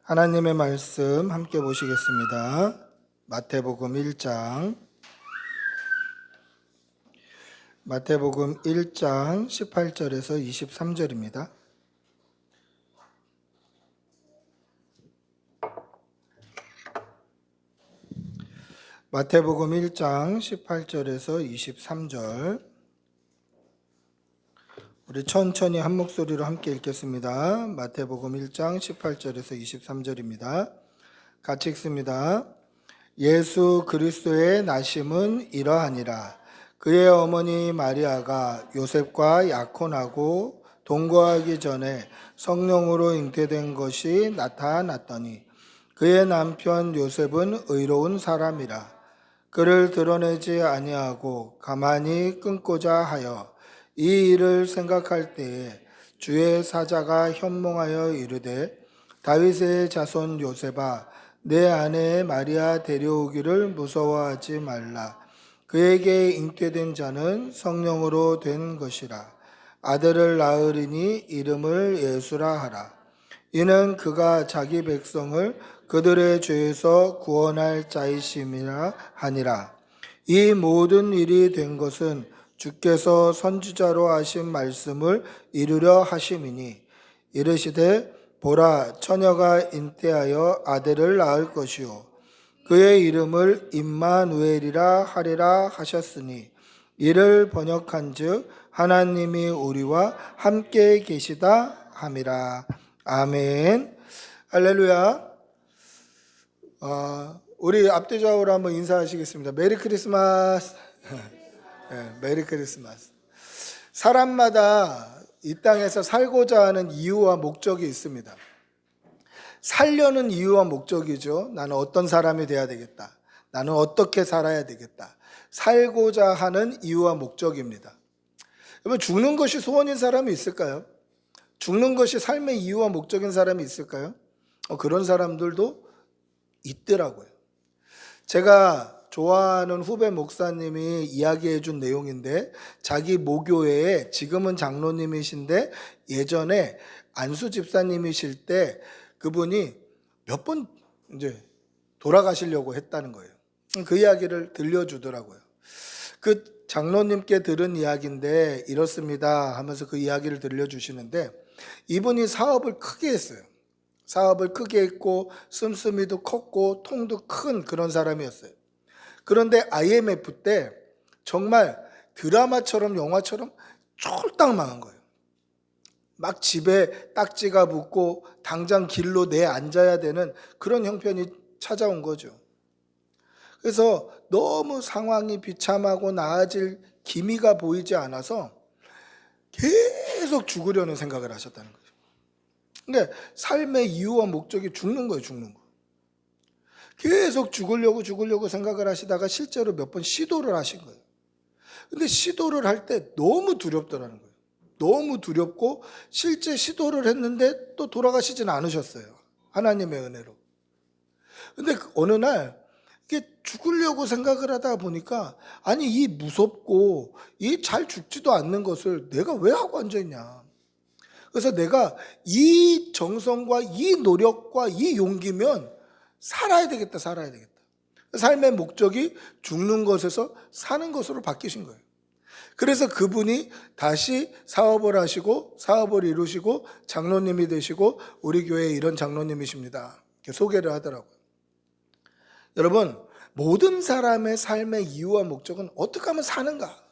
하나님의 말씀 함께 보시겠습니다. 마태복음 1장 18절에서 23절입니다. 마태복음 1장 18절에서 23절. 우리 천천히 한 목소리로 함께 읽겠습니다. 마태복음 1장 18절에서 23절입니다. 같이 읽습니다. 예수 그리스도의 나심은 이러하니라. 그의 어머니 마리아가 요셉과 약혼하고 동거하기 전에 성령으로 잉태된 것이 나타났더니 그의 남편 요셉은 의로운 사람이라. 그를 드러내지 아니하고 가만히 끊고자 하여 이 일을 생각할 때에 주의 사자가 현몽하여 이르되 다윗의 자손 요셉아 내 아내 마리아 데려오기를 무서워하지 말라. 그에게 잉태된 자는 성령으로 된 것이라. 아들을 낳으리니 이름을 예수라 하라. 이는 그가 자기 백성을 그들의 죄에서 구원할 자이심이라 하니라. 이 모든 일이 된 것은 주께서 선지자로 하신 말씀을 이루려 하심이니 이르시되 보라 처녀가 잉태하여 아들을 낳을 것이요 그의 이름을 임마누엘이라 하리라 하셨으니 이를 번역한즉 하나님이 우리와 함께 계시다 함이라. 아멘. 할렐루야. 우리 앞뒤좌우로 한번 인사하시겠습니다. 메리 크리스마스. 네, 메리 크리스마스. 사람마다 이 땅에서 살고자 하는 이유와 목적이 있습니다. 살려는 이유와 목적이죠. 나는 어떤 사람이 돼야 되겠다. 나는 어떻게 살아야 되겠다. 살고자 하는 이유와 목적입니다. 여러분, 죽는 것이 소원인 사람이 있을까요? 죽는 것이 삶의 이유와 목적인 사람이 있을까요? 그런 사람들도 있더라고요. 제가 좋아하는 후배 목사님이 이야기해 준 내용인데 자기 모교회에 지금은 장로님이신데 예전에 안수 집사님이실 때 그분이 몇 번 이제 돌아가시려고 했다는 거예요. 그 이야기를 들려주더라고요. 그 장로님께 들은 이야기인데 이렇습니다 하면서 그 이야기를 들려주시는데 이분이 사업을 크게 했어요. 사업을 크게 했고 씀씀이도 컸고 통도 큰 그런 사람이었어요. 그런데 IMF 때 정말 드라마처럼 영화처럼 쫄딱 망한 거예요. 막 집에 딱지가 붙고 당장 길로 내앉아야 되는 그런 형편이 찾아온 거죠. 그래서 너무 상황이 비참하고 나아질 기미가 보이지 않아서 계속 죽으려는 생각을 하셨다는 거죠. 그러니까 삶의 이유와 목적이 죽는 거예요, 죽는 거. 계속 죽으려고 생각을 하시다가 실제로 몇 번 시도를 하신 거예요. 근데 시도를 할 때 너무 두렵더라는 거예요. 너무 두렵고 실제 시도를 했는데 또 돌아가시진 않으셨어요. 하나님의 은혜로. 근데 어느 날 이게 죽으려고 생각을 하다 보니까 아니 이 무섭고 이 잘 죽지도 않는 것을 내가 왜 하고 앉아있냐. 그래서 내가 이 정성과 이 노력과 이 용기면 살아야 되겠다. 삶의 목적이 죽는 것에서 사는 것으로 바뀌신 거예요. 그래서 그분이 다시 사업을 하시고 사업을 이루시고 장로님이 되시고 우리 교회에 이런 장로님이십니다. 이렇게 소개를 하더라고요. 여러분, 모든 사람의 삶의 이유와 목적은 어떻게 하면 사는가?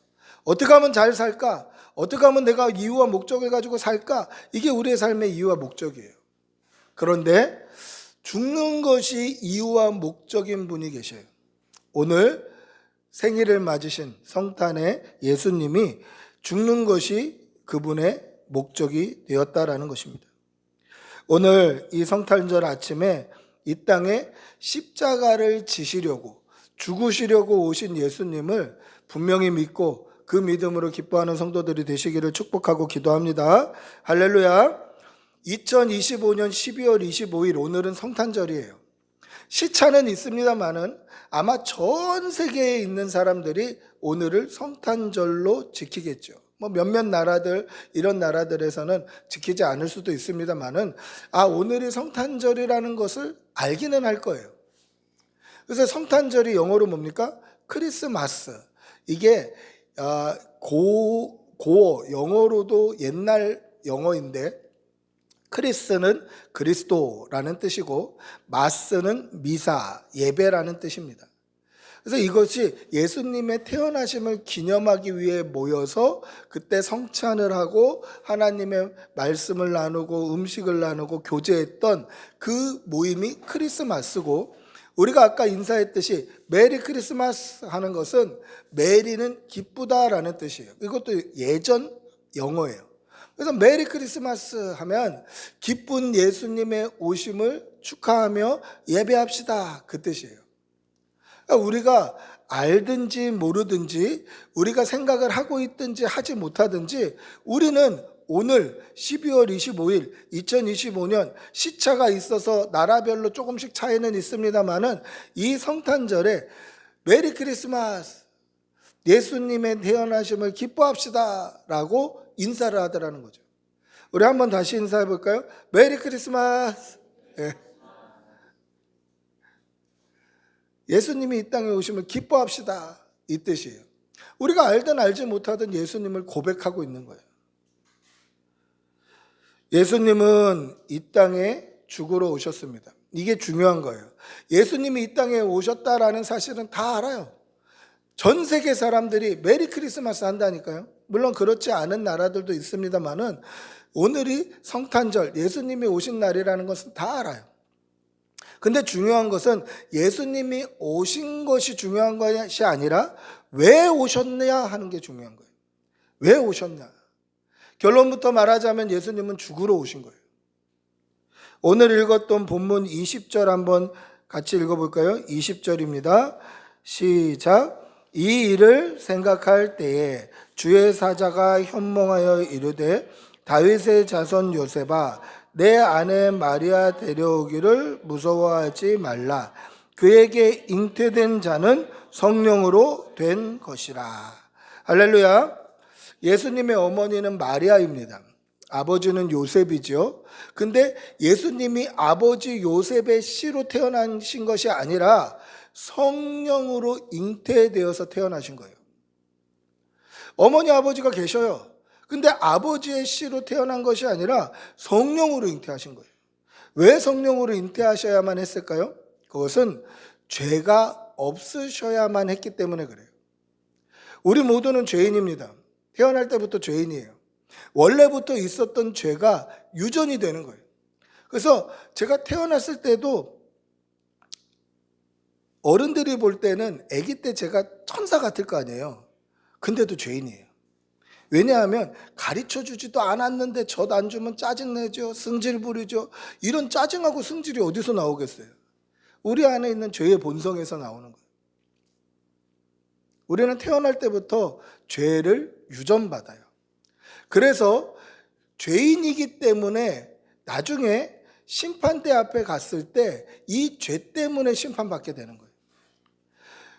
어떻게 하면 잘 살까? 어떻게 하면 내가 이유와 목적을 가지고 살까? 이게 우리의 삶의 이유와 목적이에요. 그런데 죽는 것이 이유와 목적인 분이 계셔요. 오늘 생일을 맞으신 성탄의 예수님이 죽는 것이 그분의 목적이 되었다라는 것입니다. 오늘 이 성탄절 아침에 이 땅에 십자가를 지시려고 죽으시려고 오신 예수님을 분명히 믿고 그 믿음으로 기뻐하는 성도들이 되시기를 축복하고 기도합니다. 할렐루야. 2025년 12월 25일 오늘은 성탄절이에요. 시차는 있습니다만은 아마 전 세계에 있는 사람들이 오늘을 성탄절로 지키겠죠. 뭐 몇몇 나라들, 이런 나라들에서는 지키지 않을 수도 있습니다만은 오늘이 성탄절이라는 것을 알기는 할 거예요. 그래서 성탄절이 영어로 뭡니까? 크리스마스. 이게 고어, 영어로도 옛날 영어인데 크리스는 그리스도라는 뜻이고 마스는 미사, 예배라는 뜻입니다. 그래서 이것이 예수님의 태어나심을 기념하기 위해 모여서 그때 성찬을 하고 하나님의 말씀을 나누고 음식을 나누고 교제했던 그 모임이 크리스마스고, 우리가 아까 인사했듯이 메리 크리스마스 하는 것은 메리는 기쁘다라는 뜻이에요. 이것도 예전 영어예요. 그래서 메리 크리스마스 하면 기쁜 예수님의 오심을 축하하며 예배합시다, 그 뜻이에요. 그러니까 우리가 알든지 모르든지 우리가 생각을 하고 있든지 하지 못하든지 우리는 오늘 12월 25일 2025년 시차가 있어서 나라별로 조금씩 차이는 있습니다만은 이 성탄절에 메리 크리스마스, 예수님의 태어나심을 기뻐합시다 라고 인사를 하더라는 거죠. 우리 한번 다시 인사해 볼까요? 메리 크리스마스. 예수님이 이 땅에 오심을 기뻐합시다, 이 뜻이에요. 우리가 알든 알지 못하든 예수님을 고백하고 있는 거예요. 예수님은 이 땅에 죽으러 오셨습니다. 이게 중요한 거예요. 예수님이 이 땅에 오셨다라는 사실은 다 알아요. 전 세계 사람들이 메리 크리스마스 한다니까요. 물론 그렇지 않은 나라들도 있습니다만은 오늘이 성탄절, 예수님이 오신 날이라는 것은 다 알아요. 근데 중요한 것은 예수님이 오신 것이 중요한 것이 아니라 왜 오셨냐 하는 게 중요한 거예요. 왜 오셨냐. 결론부터 말하자면 예수님은 죽으러 오신 거예요. 오늘 읽었던 본문 20절 한번 같이 읽어볼까요? 20절입니다. 시작. 이 일을 생각할 때에 주의 사자가 현몽하여 이르되 다윗의 자손 요셉아, 내 아내 마리아 데려오기를 무서워하지 말라. 그에게 잉태된 자는 성령으로 된 것이라. 할렐루야. 예수님의 어머니는 마리아입니다. 아버지는 요셉이죠. 근데 예수님이 아버지 요셉의 씨로 태어나신 것이 아니라 성령으로 잉태되어서 태어나신 거예요. 어머니 아버지가 계셔요. 근데 아버지의 씨로 태어난 것이 아니라 성령으로 잉태하신 거예요. 왜 성령으로 잉태하셔야만 했을까요? 그것은 죄가 없으셔야만 했기 때문에 그래요. 우리 모두는 죄인입니다. 태어날 때부터 죄인이에요. 원래부터 있었던 죄가 유전이 되는 거예요. 그래서 제가 태어났을 때도 어른들이 볼 때는 아기 때 제가 천사 같을 거 아니에요. 근데도 죄인이에요. 왜냐하면 가르쳐주지도 않았는데 젖 안 주면 짜증내죠. 승질 부리죠. 이런 짜증하고 승질이 어디서 나오겠어요? 우리 안에 있는 죄의 본성에서 나오는 거예요. 우리는 태어날 때부터 죄를 유전받아요. 그래서 죄인이기 때문에 나중에 심판대 앞에 갔을 때 이 죄 때문에 심판받게 되는 거예요.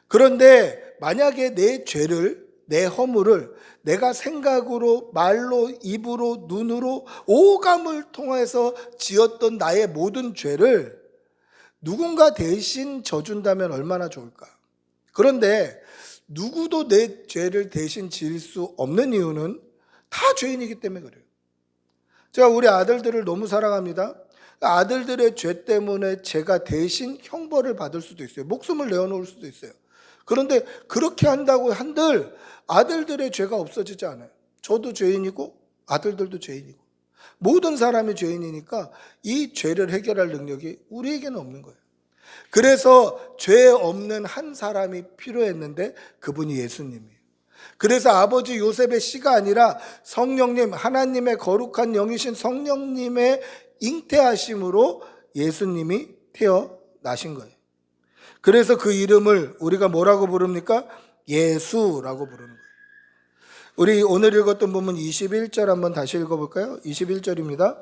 그런데 만약에 내 죄를, 내 허물을 내가 생각으로, 말로, 입으로, 눈으로, 오감을 통해서 지었던 나의 모든 죄를 누군가 대신 져준다면 얼마나 좋을까. 그런데 누구도 내 죄를 대신 질 수 없는 이유는 다 죄인이기 때문에 그래요. 제가 우리 아들들을 너무 사랑합니다. 아들들의 죄 때문에 제가 대신 형벌을 받을 수도 있어요. 목숨을 내어놓을 수도 있어요. 그런데 그렇게 한다고 한들 아들들의 죄가 없어지지 않아요. 저도 죄인이고 아들들도 죄인이고 모든 사람이 죄인이니까 이 죄를 해결할 능력이 우리에게는 없는 거예요. 그래서 죄 없는 한 사람이 필요했는데 그분이 예수님이에요. 그래서 아버지 요셉의 씨가 아니라 성령님, 하나님의 거룩한 영이신 성령님의 잉태하심으로 예수님이 태어나신 거예요. 그래서 그 이름을 우리가 뭐라고 부릅니까? 예수라고 부르는 거예요. 우리 오늘 읽었던 본문 21절 한번 다시 읽어볼까요? 21절입니다.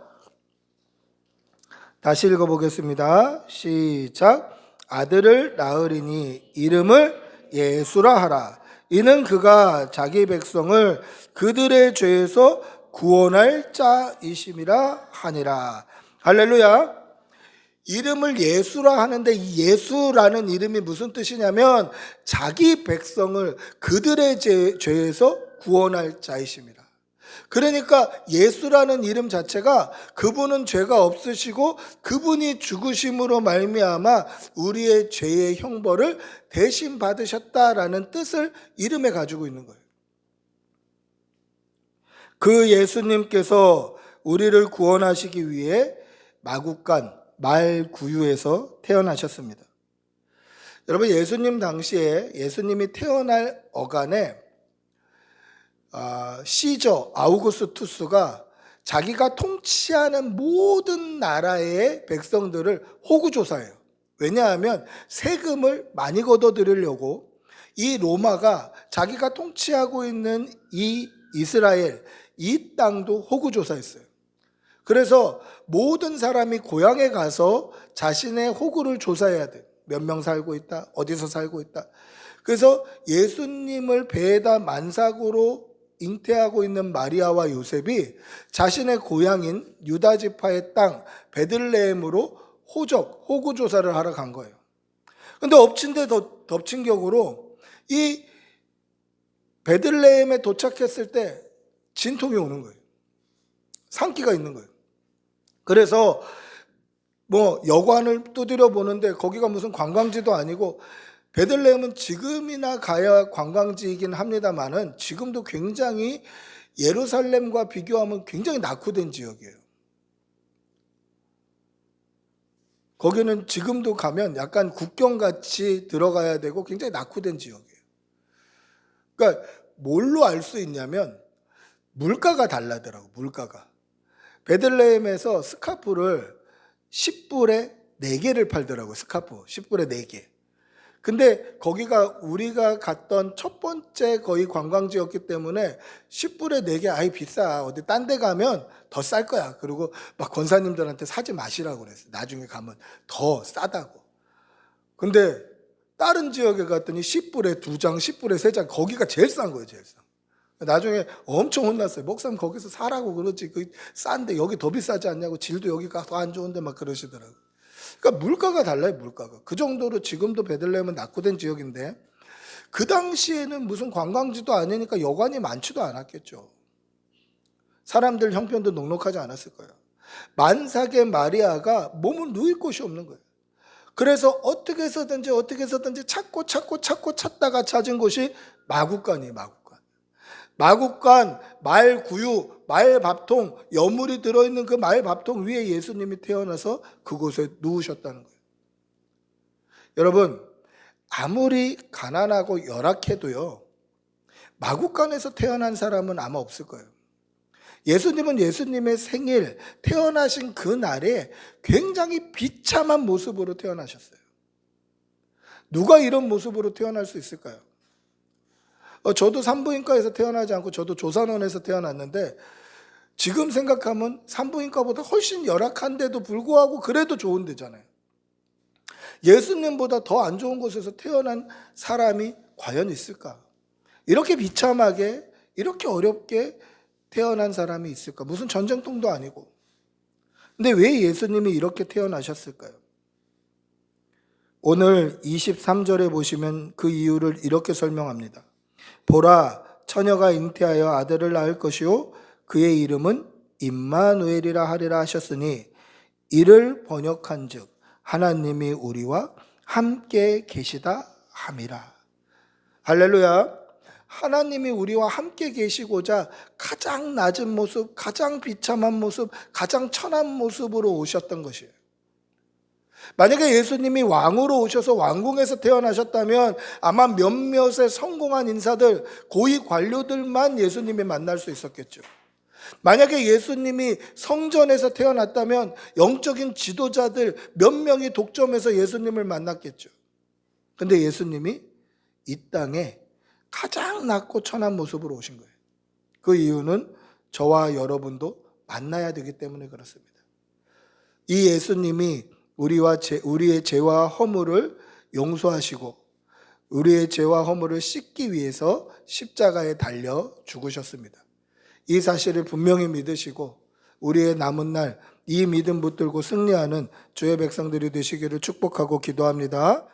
다시 읽어보겠습니다. 시작. 아들을 낳으리니 이름을 예수라 하라. 이는 그가 자기 백성을 그들의 죄에서 구원할 자이심이라 하니라. 할렐루야. 이름을 예수라 하는데 이 예수라는 이름이 무슨 뜻이냐면 자기 백성을 그들의 죄에서 구원할 자이심이라. 그러니까 예수라는 이름 자체가 그분은 죄가 없으시고 그분이 죽으심으로 말미암아 우리의 죄의 형벌을 대신 받으셨다라는 뜻을 이름에 가지고 있는 거예요. 그 예수님께서 우리를 구원하시기 위해 마국간 말구유에서 태어나셨습니다. 여러분, 예수님 당시에 예수님이 태어날 어간에 시저 아우구스투스가 자기가 통치하는 모든 나라의 백성들을 호구조사해요. 왜냐하면 세금을 많이 걷어들이려고 이 로마가 자기가 통치하고 있는 이 이스라엘, 이 땅도 호구조사했어요. 그래서 모든 사람이 고향에 가서 자신의 호구를 조사해야 돼요. 몇 명 살고 있다, 어디서 살고 있다. 그래서 예수님을 배에다 만삭으로 잉태하고 있는 마리아와 요셉이 자신의 고향인 유다 지파의 땅 베들레헴으로 호구 조사를 하러 간 거예요. 근데 엎친 데 덮친 격으로 이 베들레헴에 도착했을 때 진통이 오는 거예요. 산기가 있는 거예요. 그래서 여관을 두드려 보는데 거기가 무슨 관광지도 아니고, 베들레헴은 지금이나 가야 관광지이긴 합니다만은 지금도 굉장히 예루살렘과 비교하면 굉장히 낙후된 지역이에요. 거기는 지금도 가면 약간 국경같이 들어가야 되고 굉장히 낙후된 지역이에요. 그러니까 뭘로 알 수 있냐면 물가가 달라더라고. 물가가. 베들레헴에서 스카프를 10불에 4개를 팔더라고요. 스카프 10불에 4개. 근데 거기가 우리가 갔던 첫 번째 거의 관광지였기 때문에 10불에 4개 아이 비싸. 어디 딴 데 가면 더 쌀 거야. 그리고 막 권사님들한테 사지 마시라고 그랬어요. 나중에 가면 더 싸다고. 근데 다른 지역에 갔더니 10불에 2장, 10불에 3장, 거기가 제일 싼 거예요. 제일 싼. 나중에 엄청 혼났어요. 목사님 거기서 사라고 그러지. 그 싼데 여기 더 비싸지 않냐고. 질도 여기가 더 안 좋은데 막 그러시더라고요. 그러니까 물가가 달라요. 물가가. 그 정도로 지금도 베들레헴은 낙후된 지역인데 그 당시에는 무슨 관광지도 아니니까 여관이 많지도 않았겠죠. 사람들 형편도 넉넉하지 않았을 거예요. 만삭의 마리아가 몸을 누일 곳이 없는 거예요. 그래서 어떻게 해서든지 찾고 찾다가 찾은 곳이 마국간이에요. 마국간, 말구유, 말밥통, 여물이 들어있는 그 말밥통 위에 예수님이 태어나서 그곳에 누우셨다는 거예요. 여러분, 아무리 가난하고 열악해도요, 마국간에서 태어난 사람은 아마 없을 거예요. 예수님은 예수님의 생일, 태어나신 그 날에 굉장히 비참한 모습으로 태어나셨어요. 누가 이런 모습으로 태어날 수 있을까요? 저도 산부인과에서 태어나지 않고 저도 조산원에서 태어났는데 지금 생각하면 산부인과보다 훨씬 열악한데도 불구하고 그래도 좋은 데잖아요. 예수님보다 더 안 좋은 곳에서 태어난 사람이 과연 있을까? 이렇게 비참하게, 이렇게 어렵게 태어난 사람이 있을까? 무슨 전쟁통도 아니고. 근데 왜 예수님이 이렇게 태어나셨을까요? 오늘 23절에 보시면 그 이유를 이렇게 설명합니다. 보라, 처녀가 잉태하여 아들을 낳을 것이요 그의 이름은 임마누엘이라 하리라 하셨으니 이를 번역한즉 하나님이 우리와 함께 계시다 함이라. 할렐루야. 하나님이 우리와 함께 계시고자 가장 낮은 모습, 가장 비참한 모습, 가장 천한 모습으로 오셨던 것이에요. 만약에 예수님이 왕으로 오셔서 왕궁에서 태어나셨다면 아마 몇몇의 성공한 인사들, 고위 관료들만 예수님이 만날 수 있었겠죠. 만약에 예수님이 성전에서 태어났다면 영적인 지도자들 몇 명이 독점해서 예수님을 만났겠죠. 근데 예수님이 이 땅에 가장 낮고 천한 모습으로 오신 거예요. 그 이유는 저와 여러분도 만나야 되기 때문에 그렇습니다. 이 예수님이 우리의 죄와 허물을 용서하시고 우리의 죄와 허물을 씻기 위해서 십자가에 달려 죽으셨습니다. 이 사실을 분명히 믿으시고 우리의 남은 날 이 믿음 붙들고 승리하는 주의 백성들이 되시기를 축복하고 기도합니다.